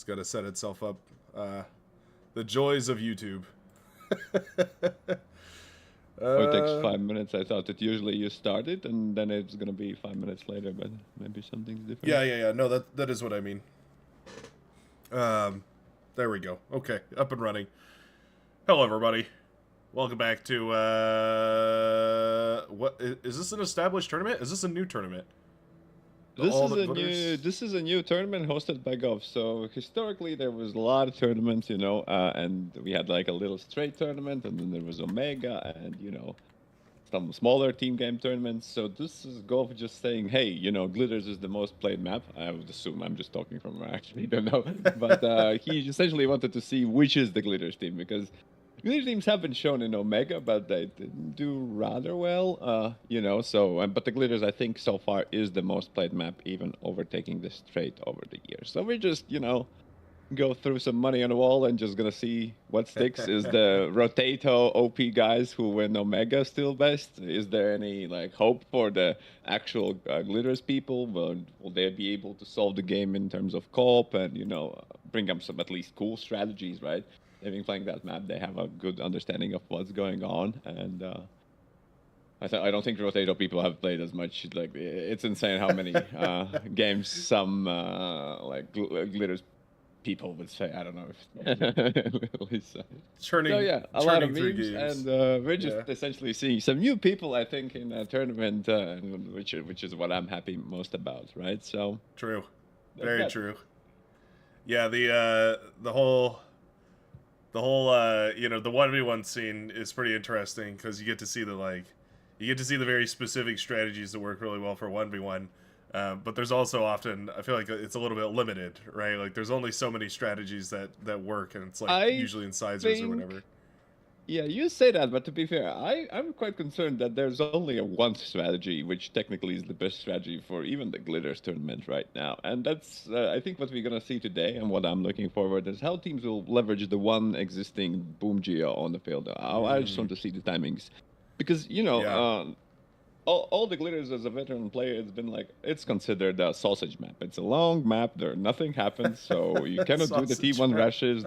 got to set itself up. The joys of YouTube. Oh, it takes 5 minutes. I thought that usually you start it and then it's gonna be 5 minutes later, but maybe something's different. Yeah. No, that is what I mean. There we go. Okay, up and running. Hello, everybody. Welcome back to what is this an established tournament? Is this a new tournament? This is a new tournament hosted by Gov. So historically there was a lot of tournaments, and we had like a little straight tournament, and then there was Omega, and some smaller team game tournaments. So this is Gov just saying, hey, Glitters is the most played map. I would assume, I'm just talking from where I actually don't know, but he essentially wanted to see which is the Glitters team, because Glitter teams have been shown in Omega, but they didn't do rather well, So, but the Glitters, I think, so far is the most played map, even overtaking the straight over the years. So we just, go through some money on the wall and just gonna see what sticks. Is the Rotato OP guys who win Omega still best? Is there any hope for the actual Glitters people? Will they be able to solve the game in terms of co-op and bring up some at least cool strategies, right? They've been playing that map. They have a good understanding of what's going on, and I don't think Rotato people have played as much. It's insane how many games some Glitters people would say. I don't know if turning. So yeah, a lot of memes, and we're just essentially seeing some new people, I think, in a tournament, which is what I'm happy most about, right? So true, very true. Yeah, the whole the 1v1 scene is pretty interesting, because you get to see the very specific strategies that work really well for 1v1. But there's also often, I feel like it's a little bit limited, right? Like there's only so many strategies that work, and it's usually incisors or whatever. Yeah, you say that, but to be fair, I'm quite concerned that there's only one strategy, which technically is the best strategy for even the Glitters tournament right now. And that's, I think, what we're going to see today, and what I'm looking forward is how teams will leverage the one existing Boom Geo on the field. I just want to see the timings. Because, all the Glitters as a veteran player, it's considered a sausage map. It's a long map, nothing happens, so you cannot do the T1 rushes,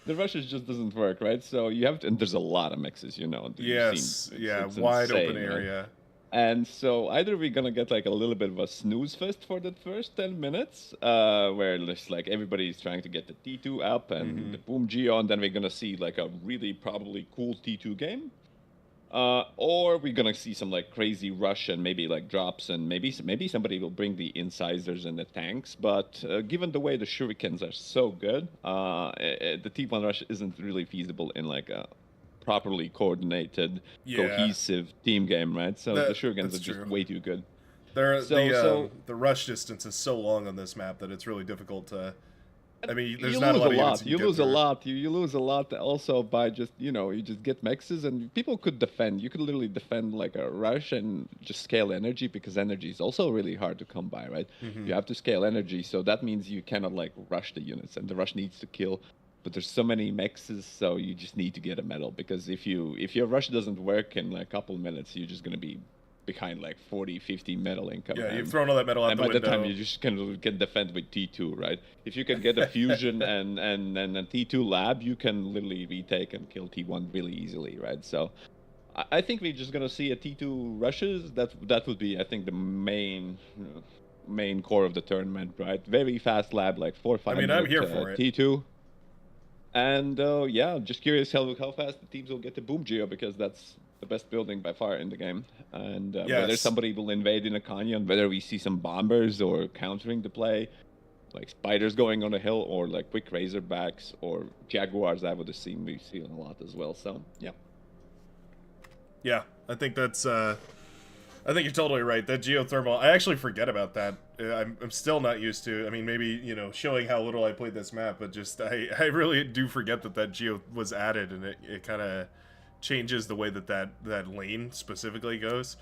the rushes just doesn't work, right? So you have to, and there's a lot of mixes, Yes, it's wide insane, open area. Right? And so either we're gonna get a little bit of a snooze fest for the first 10 minutes, where it's everybody's trying to get the T2 up and the Boom Geo, and then we're gonna see a really probably cool T2 game. Or we're gonna see some crazy rush and maybe drops, and maybe somebody will bring the incisors and the tanks. But given the way the shurikens are so good, the T1 rush isn't really feasible in a properly coordinated, cohesive team game, right? So the shurikens are just way too good. The rush distance is so long on this map that it's really difficult to. I mean, there's you not lose a lot. You lose a lot. You lose a lot also by just you just get mexes, and people could defend. You could literally defend a rush and just scale energy, because energy is also really hard to come by, right? You have to scale energy, so that means you cannot rush the units, and the rush needs to kill. But there's so many mexes, so you just need to get a medal, because if your rush doesn't work in a couple minutes, you're just gonna be behind 40, 50 metal income. Yeah, you've thrown all that metal out the window. And by the time you just can defend with T2, right? If you can get a fusion and a T2 lab, you can literally retake and kill T1 really easily, right? So I think we're just gonna see a T2 rushes. That would be, I think, the main core of the tournament, right? Very fast lab, 4 or 5 minutes. I'm here for it. T2. And yeah, just curious how fast the teams will get to Boom Geo, because that's the best building by far in the game. And whether somebody will invade in a canyon, whether we see some bombers or countering the play, spiders going on a hill, or quick razorbacks or jaguars, I would assume we see a lot as well. So yeah, I think that's I think you're totally right. That geothermal, I actually forget about that. I'm still not used to. I mean, maybe showing how little I played this map, but just I really do forget that geo was added, and it kind of changes the way that lane specifically goes,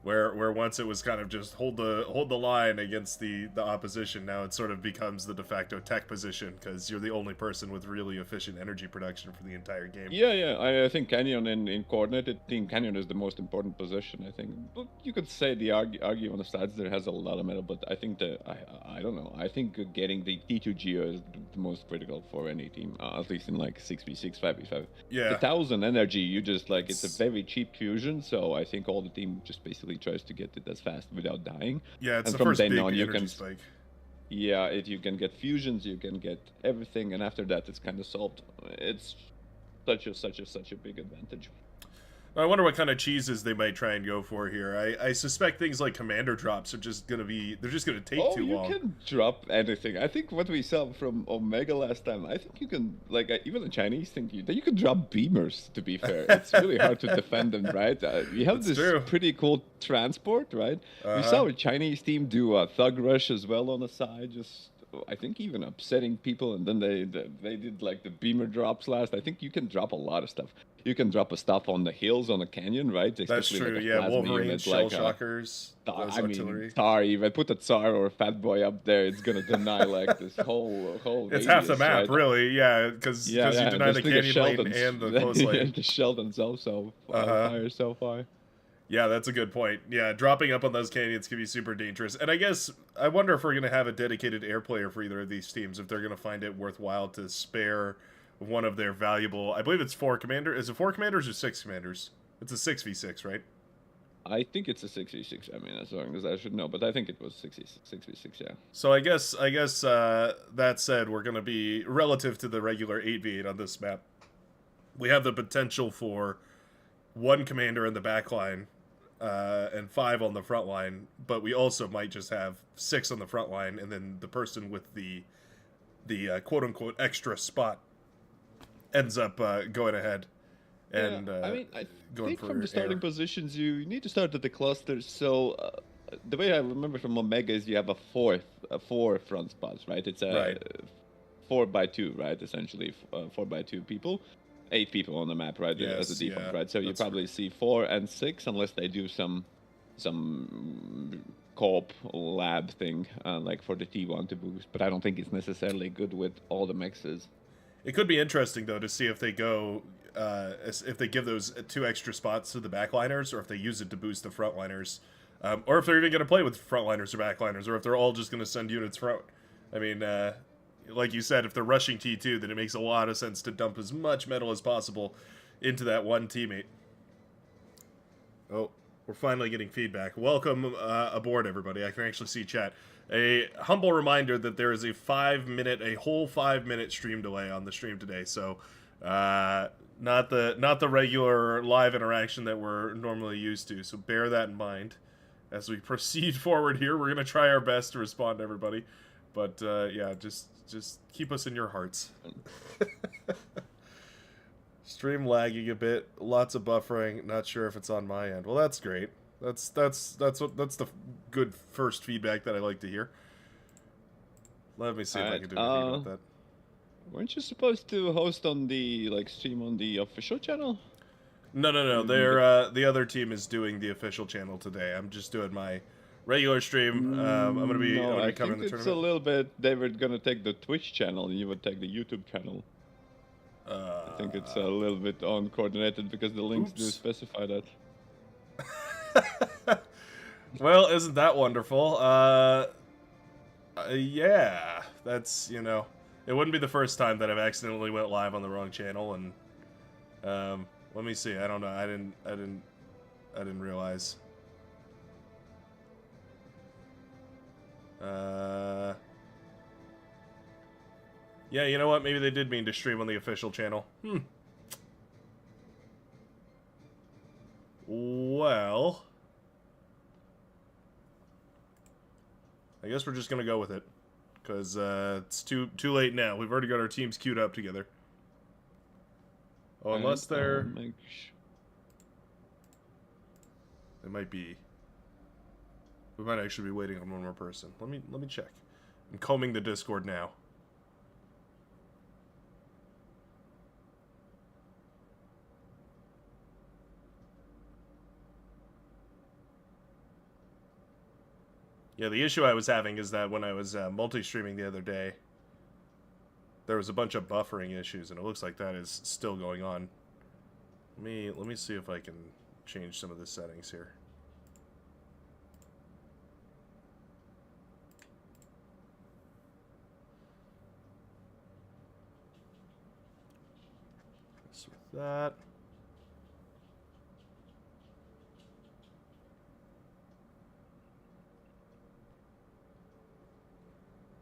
where once it was kind of just hold the line against the opposition, now it sort of becomes the de facto tech position because you're the only person with really efficient energy production for the entire game. Yeah. I think Canyon in coordinated team, Canyon is the most important position. I think, but you could say the argue on the stats there has a lot of metal, but I think I don't know. I think getting the T2 Geo is the most critical for any team, at least in like 6v6, 5v5. Yeah. The 1000 energy, you just like it's a very cheap fusion, so I think all the team just basically tries to get it as fast without dying. Yeah, it's and the from first then big on, you energy can spike. Yeah, if you can get fusions, you can get everything, and after that, it's kind of solved. It's such a big advantage. I wonder what kind of cheeses they might try and go for here. I suspect things like commander drops are just gonna be they're just gonna take too long. You can drop anything. I think what we saw from Omega last time, I think you can like even the Chinese think you can drop beamers. To be fair, it's really hard to defend them, right? We have That's this true. pretty cool transport, right? We saw a Chinese team do a thug rush as well on the side, just. I think even upsetting people, and then they did like the beamer drops last. I think you can drop a lot of stuff. You can drop a stuff on the hills on the canyon, right? That's Especially true. like a Yeah, plasma Wolverine unit, shell like shockers. I artillery. mean, Tsar. Even put a Tsar or a Fat Boy up there, it's gonna deny like this whole. It's radius, half the map, right? really. Yeah, because you deny the just canyon lane and the close lane. The Sheldon's also fire so far. Yeah, that's a good point. Yeah, dropping up on those canyons can be super dangerous. And I guess, I wonder if we're going to have a dedicated air player for either of these teams, if they're going to find it worthwhile to spare one of their valuable... I believe it's 4 commanders. Is it 4 commanders or 6 commanders? It's a 6v6, right? I think it's a 6v6. I mean, as long as I should know, but I think it was 6v6, yeah. So I guess that said, we're going to be, relative to the regular 8v8 on this map, we have the potential for 1 commander in the back line, and 5 on the front line, but we also might just have 6 on the front line, and then the person with the quote-unquote extra spot ends up going ahead and I mean, I going think for from the starting positions, you need to start at the clusters. So the way I remember from Omega is you have a 4 front spots, right? It's a 4x2, right? Essentially, 4x2 people. 8 people on the map, right? Yes, as a default, yeah, right? So you probably see 4 and 6 unless they do some co-op lab thing, like for the T1 to boost. But I don't think it's necessarily good with all the mixes. It could be interesting though to see if they go, if they give those 2 extra spots to the backliners, or if they use it to boost the frontliners, or if they're even going to play with frontliners or backliners, or if they're all just going to send units front. I mean, like you said, if they're rushing T2, then it makes a lot of sense to dump as much metal as possible into that one teammate. Oh, we're finally getting feedback. Welcome aboard, everybody. I can actually see chat. A humble reminder that there is a whole 5 minute stream delay on the stream today. So, not the regular live interaction that we're normally used to. So bear that in mind as we proceed forward here. We're gonna try our best to respond to everybody, but yeah, just keep us in your hearts. Stream lagging a bit, lots of buffering. Not sure if it's on my end. Well, that's great. That's the good first feedback that I like to hear. Let me see if I can do anything about that. Weren't you supposed to host on the stream on the official channel? No. They're the other team is doing the official channel today. I'm just doing my regular stream. I'm gonna be covering the tournament. It's a little bit. They were gonna take the Twitch channel, and you would take the YouTube channel. I think it's a little bit uncoordinated because the links do specify that. Well, isn't that wonderful? Yeah, that's, you know, it wouldn't be the first time that I've accidentally went live on the wrong channel, and let me see. I don't know. I didn't realize. Yeah, you know what? Maybe they did mean to stream on the official channel. Well, I guess we're just gonna go with it, because it's too late now. We've already got our teams queued up together. Oh, unless they're... It might be... We might actually be waiting on one more person. Let me check. I'm combing the Discord now. Yeah, the issue I was having is that when I was multi-streaming the other day, there was a bunch of buffering issues, and it looks like that is still going on. Let me see if I can change some of the settings here. With that.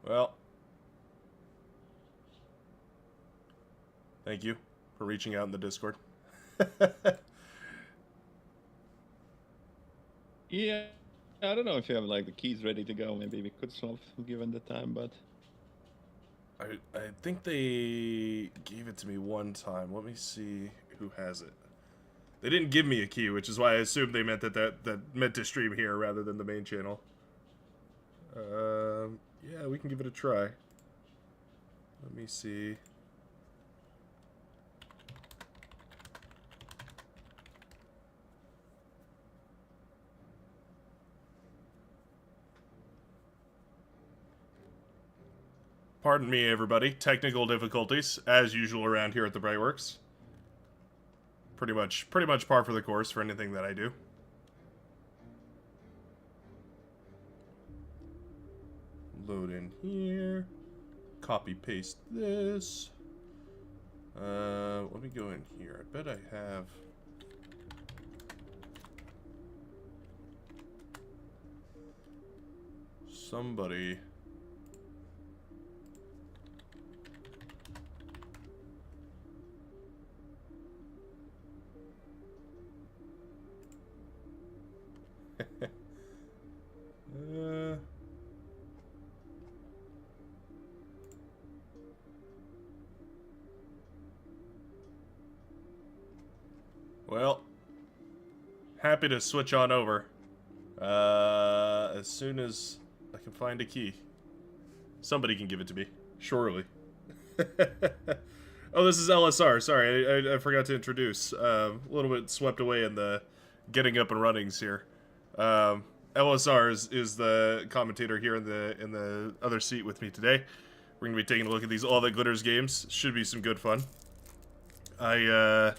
Well, thank you for reaching out in the Discord. Yeah, I don't know if you have like the keys ready to go. Maybe we could swap given the time, but I think they gave it to me one time. Let me see who has it. They didn't give me a key, which is why I assumed they meant that meant to stream here rather than the main channel. Yeah, we can give it a try. Let me see. Pardon me, everybody. Technical difficulties, as usual around here at the Brightworks. Pretty much par for the course for anything that I do. Load in here. Copy paste this. Let me go in here. I bet I have. Somebody. Well, happy to switch on over as soon as I can find a key. Somebody can give it to me, surely. Oh, this is LSR. Sorry, I forgot to introduce. A little bit swept away in the getting up and runnings here. LSR is the commentator here in the other seat with me today. We're gonna be taking a look at these All That Glitters games. Should be some good fun. I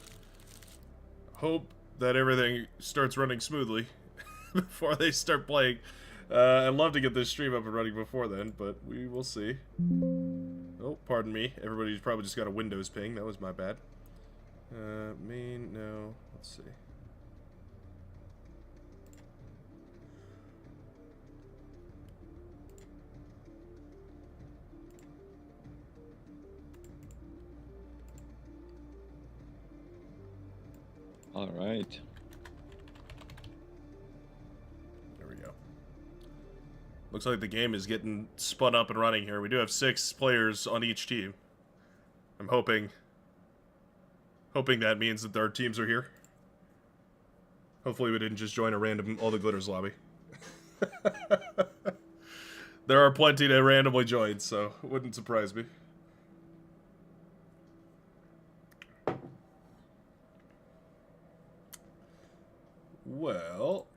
hope that everything starts running smoothly before they start playing. I'd love to get this stream up and running before then, but we will see. Oh, pardon me. Everybody's probably just got a Windows ping. That was my bad. Main, no. Let's see. all right. There we go. Looks like the game is getting spun up and running here. We do have 6 players on each team. I'm hoping that means that our teams are here. Hopefully we didn't just join a random All the Glitters lobby. There are plenty to randomly join, so it wouldn't surprise me. Well,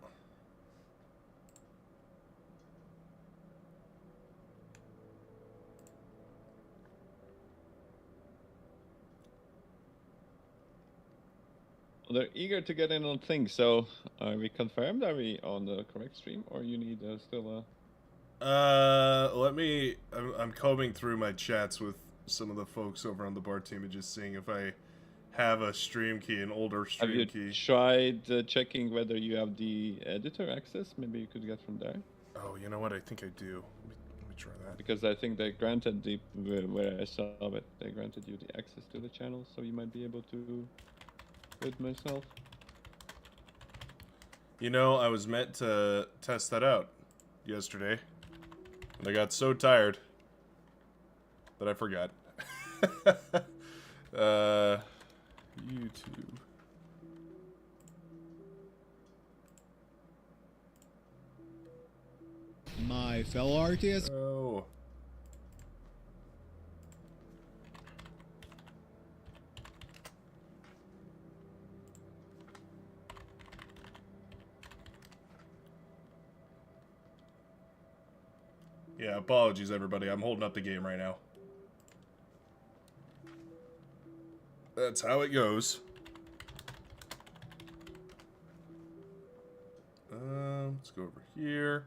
They're eager to get in on things. So are we confirmed? Are we on the correct stream, or you need still a? let me. I'm combing through my chats with some of the folks over on the bar team and just seeing if I have a stream key, an older stream Have you key. tried checking whether you have the editor access? Maybe you could get from there. Oh, you know what? I think I do. Let me try that. Because I think they granted the where I saw it, they granted you the access to the channel, so you might be able to do it myself. You know, I was meant to test that out yesterday, and I got so tired that I forgot. YouTube. My fellow RTS. Oh. Yeah, apologies everybody. I'm holding up the game right now. That's how it goes. Let's go over here.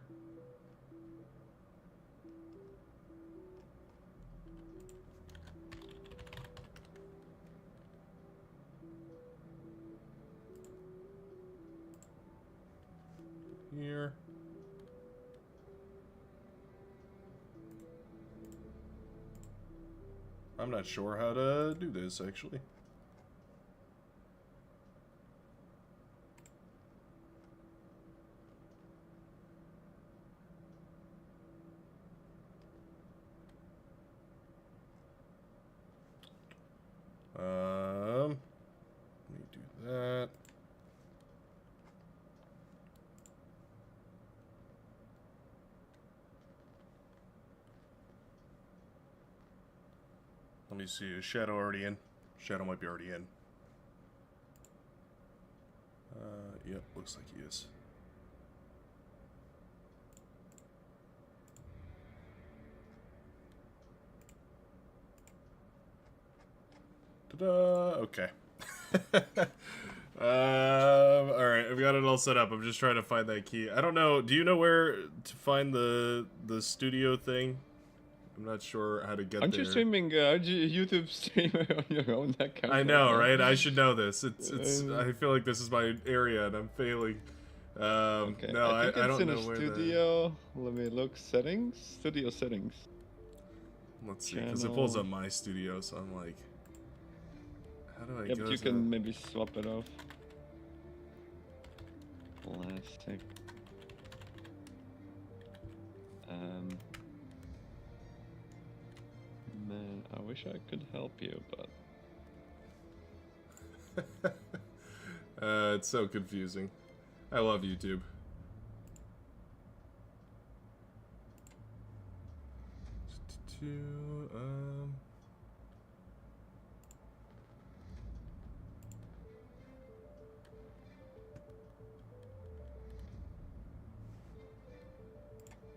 Here. I'm not sure how to do this actually. Let me do that. Let me see, is Shadow already in? Shadow might be already in. Yep, looks like he is. Ta-da! Okay. Alright, I've got it all set up. I'm just trying to find that key. I don't know, do you know where to find the studio thing? I'm not sure how to get Aren't there. you streaming? Aren't you YouTube streamer on your own account? I know, right? I should know this. It's. I feel like this is my area, and I'm failing. Okay. No, I think it's don't in know a where studio. Let me look. Settings. Studio settings. Let's see, because it pulls up my studio, so I'm like, how do I Yeah, go but you to can maybe swap it off. Classic. Man, I wish I could help you, but It's so confusing. I love YouTube.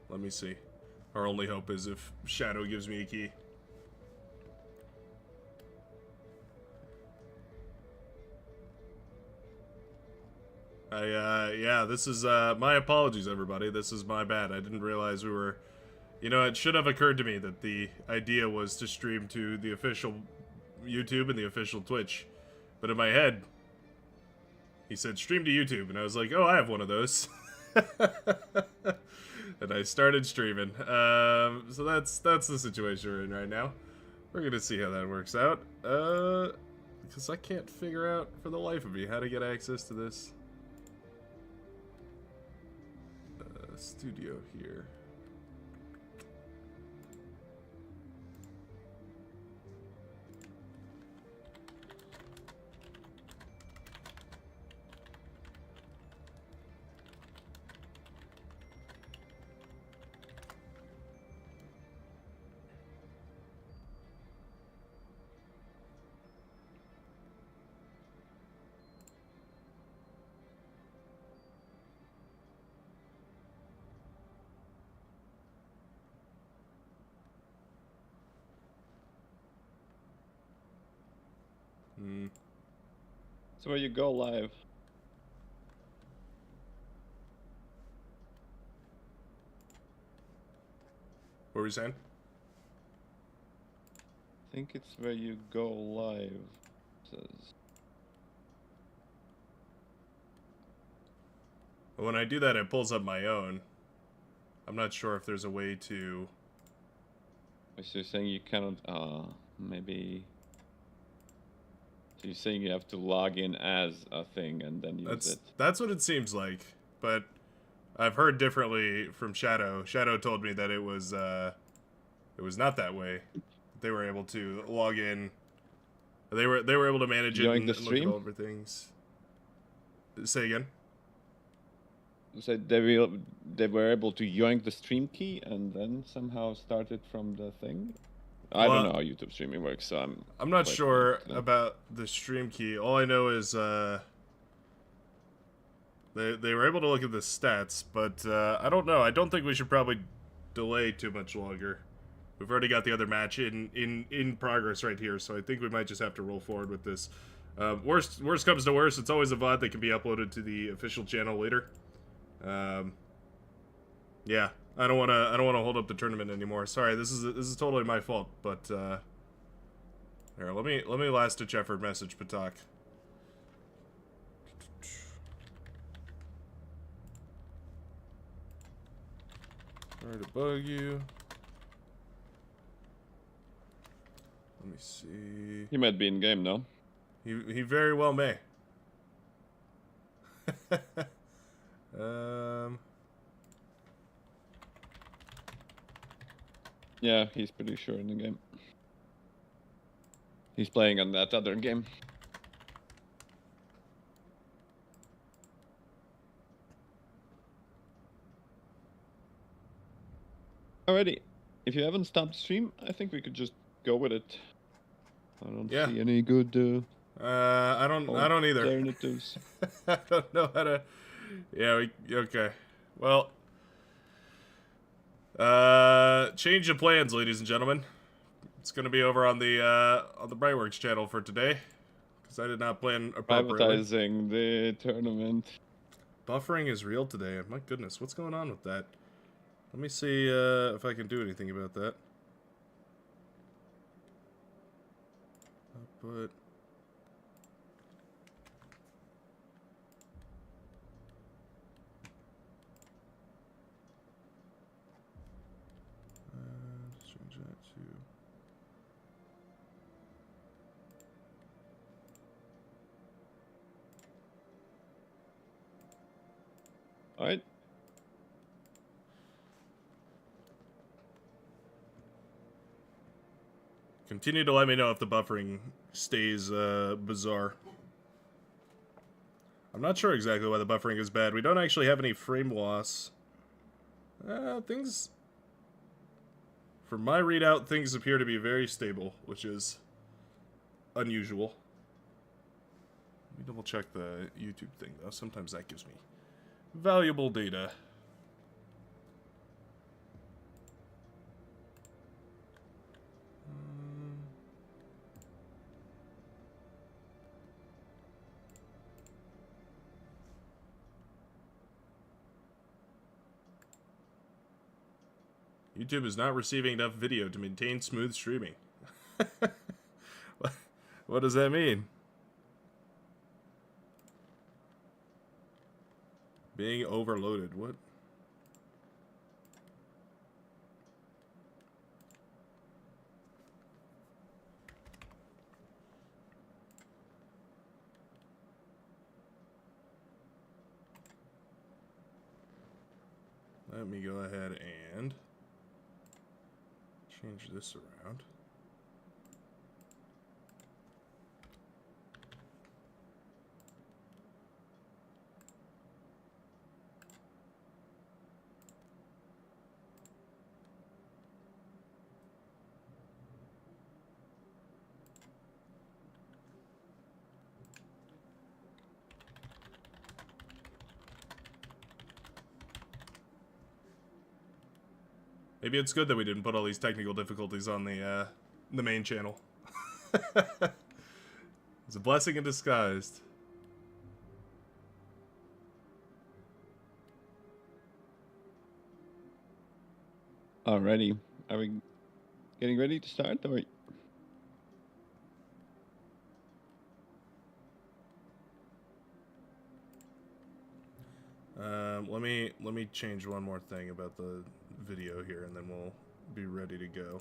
Let me see. Our only hope is if Shadow gives me a key. Yeah, this is, my apologies, everybody. This is my bad. I didn't realize we were... You know, it should have occurred to me that the idea was to stream to the official YouTube and the official Twitch. But in my head, he said stream to YouTube, and I was like, oh, I have one of those. And I started streaming. So that's the situation we're in right now. We're gonna see how that works out. Because I can't figure out for the life of me how to get access to this. Studio here. so where you go live. What were we saying? I think it's where you go live. Says. When I do that, it pulls up my own. I'm not sure if there's a way to... So you're saying you cannot, maybe... So you're saying you have to log in as a thing and then use it? That's what it seems like, but I've heard differently from Shadow. Shadow told me that it was not that way. They were able to log in. They were able to manage it Join and the look stream? at all over things. Say again? So they were able to yoink the stream key and then somehow start it from the thing? I don't know how YouTube streaming works, so I'm not quite sure confident. about the stream key. All I know is they were able to look at the stats, but I don't know. I don't think we should probably delay too much longer. We've already got the other match in progress right here, so I think we might just have to roll forward with this. Worst comes to worst, it's always a VOD that can be uploaded to the official channel later. Yeah, I don't wanna hold up the tournament anymore. Sorry, this is totally my fault. But here, let me last ditch effort message Patak. Sorry to bug you. Let me see. He might be in game now. He very well may. Yeah, he's pretty sure in the game. He's playing on that other game. Alrighty. If you haven't stopped the stream, I think we could just go with it. I don't see any good I don't either. alternatives. I don't know how to. Yeah, okay. Well, change of plans, ladies and gentlemen. It's gonna be over on the Brightworks channel for today, because I did not plan appropriately. Privatizing the tournament. Buffering is real today. My goodness, what's going on with that? Let me see if I can do anything about that. But let's change that to. Alright. Continue to let me know if the buffering stays bizarre. I'm not sure exactly why the buffering is bad. We don't actually have any frame loss. Things... From my readout, things appear to be very stable, which is unusual. Let me double check the YouTube thing, though. Sometimes that gives me valuable data. YouTube is not receiving enough video to maintain smooth streaming. What does that mean? Being overloaded. What? Let me go ahead and change this around. Maybe it's good that we didn't put all these technical difficulties on the main channel. It's a blessing in disguise. Alrighty. Are we getting ready to start, or? Let me change one more thing about the video here, and then we'll be ready to go.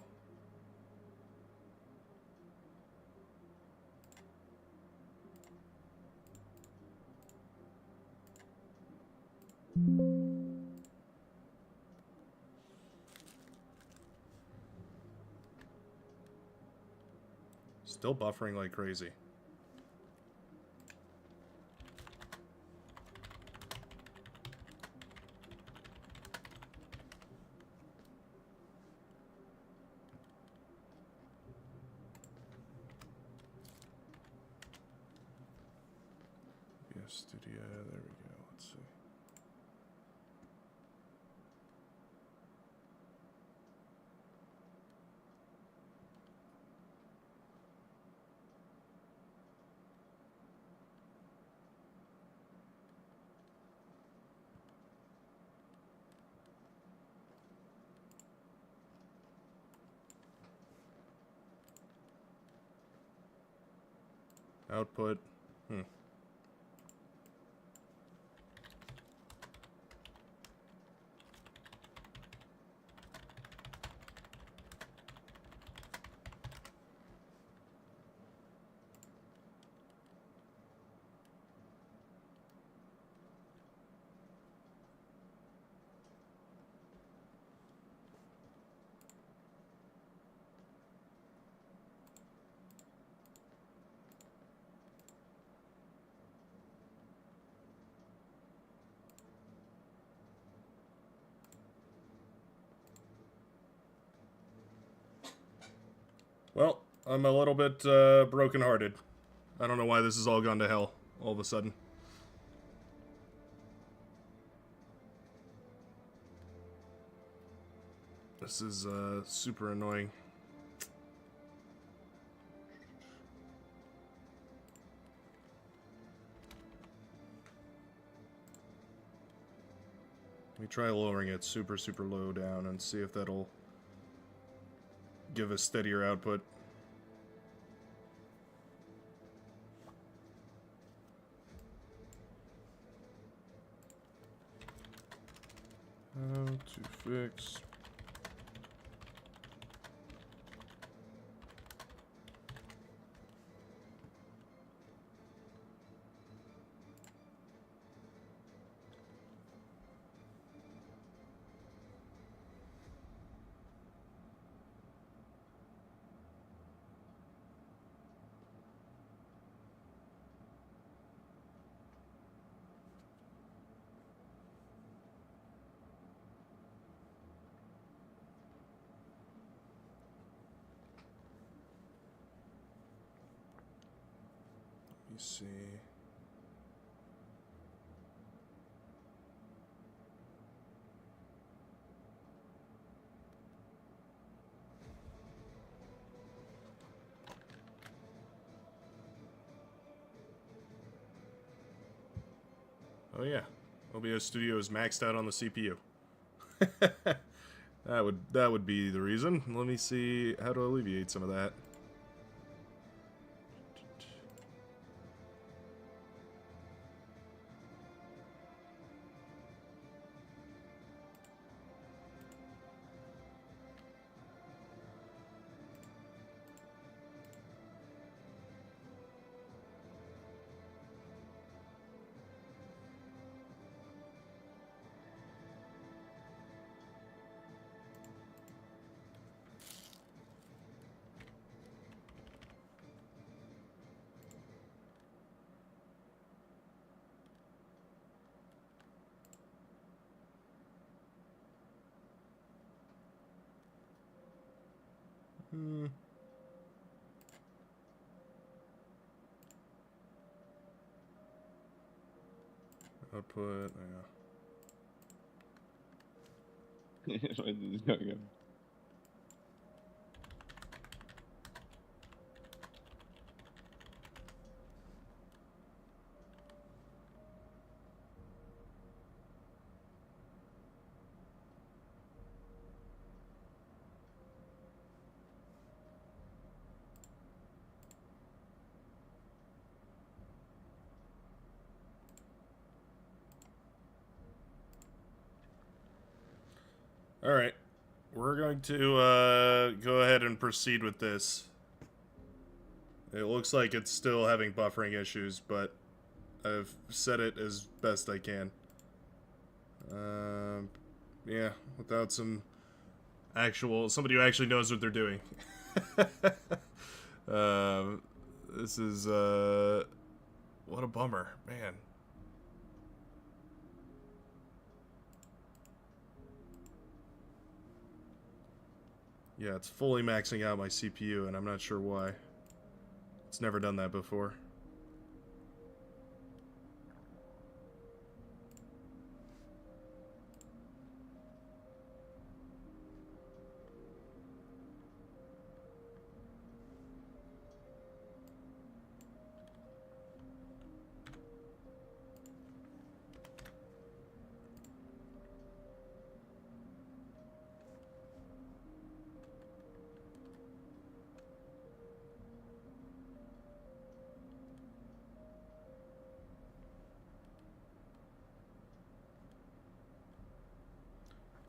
Still buffering like crazy. Studio, there we go, let's see. Output. Well, I'm a little bit brokenhearted. I don't know why this has all gone to hell all of a sudden. This is super annoying. Let me try lowering it super, super low down and see if that'll give a steadier output. How to fix. Let me see. Oh yeah, OBS Studio is maxed out on the CPU. that would be the reason. Let me see how to alleviate some of that. Output, yeah. Where did this guy go? Alright. We're going to go ahead and proceed with this. It looks like it's still having buffering issues, but I've set it as best I can. Yeah, without some somebody who actually knows what they're doing. This is, what a bummer, man. Yeah, it's fully maxing out my CPU, and I'm not sure why. It's never done that before.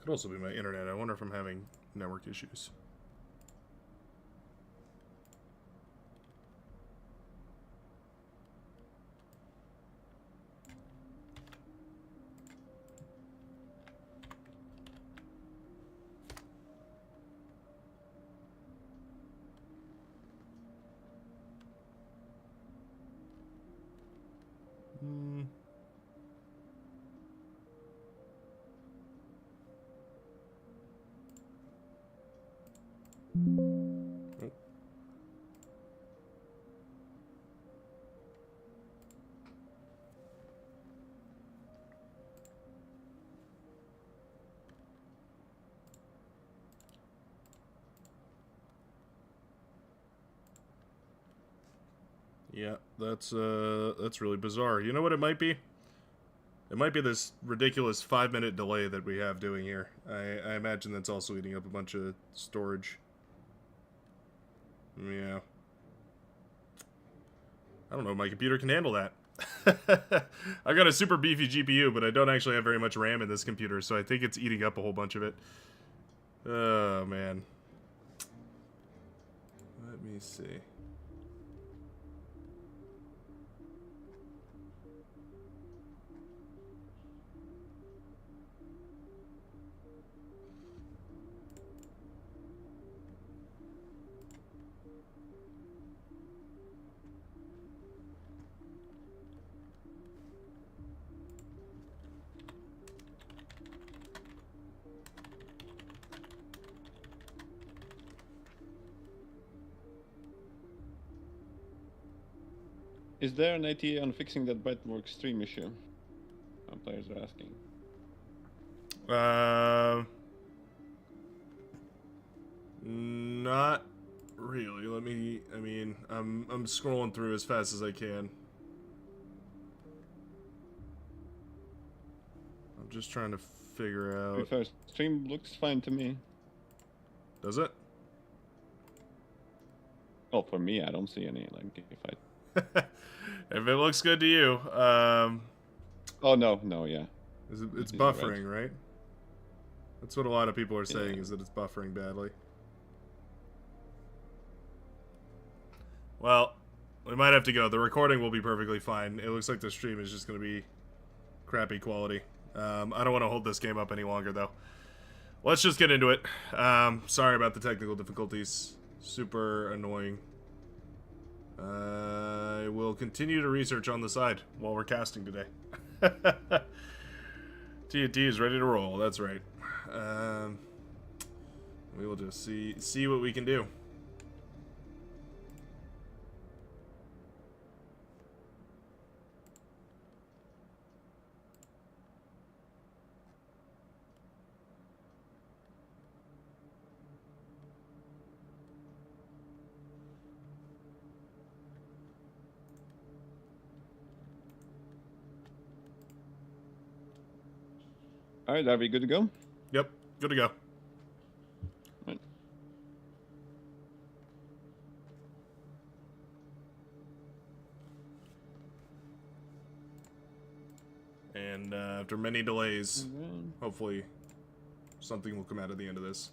Could also be my internet. I wonder if I'm having network issues. Yeah, that's really bizarre. You know what it might be? It might be this ridiculous 5-minute delay that we have doing here. I imagine that's also eating up a bunch of storage. Yeah. I don't know if my computer can handle that. I got a super beefy GPU, but I don't actually have very much RAM in this computer, so I think it's eating up a whole bunch of it. Oh, man. Let me see. Is there an ATA on fixing that Byteworks stream issue? Players are asking. Not really. Let me. I mean, I'm scrolling through as fast as I can. I'm just trying to figure out. First, stream looks fine to me. Does it? Well, for me, I don't see any like if I. If it looks good to you, Oh no, yeah. it's buffering, right? That's what a lot of people are saying, is that it's buffering badly. Well, we might have to go. The recording will be perfectly fine. It looks like the stream is just going to be crappy quality. I don't want to hold this game up any longer, though. Let's just get into it. Sorry about the technical difficulties. Super annoying. I will continue to research on the side while we're casting today. TNT is ready to roll. That's right. We will just see what we can do. All right, are we good to go? Yep, good to go. Right. And after many delays, hopefully something will come out at the end of this.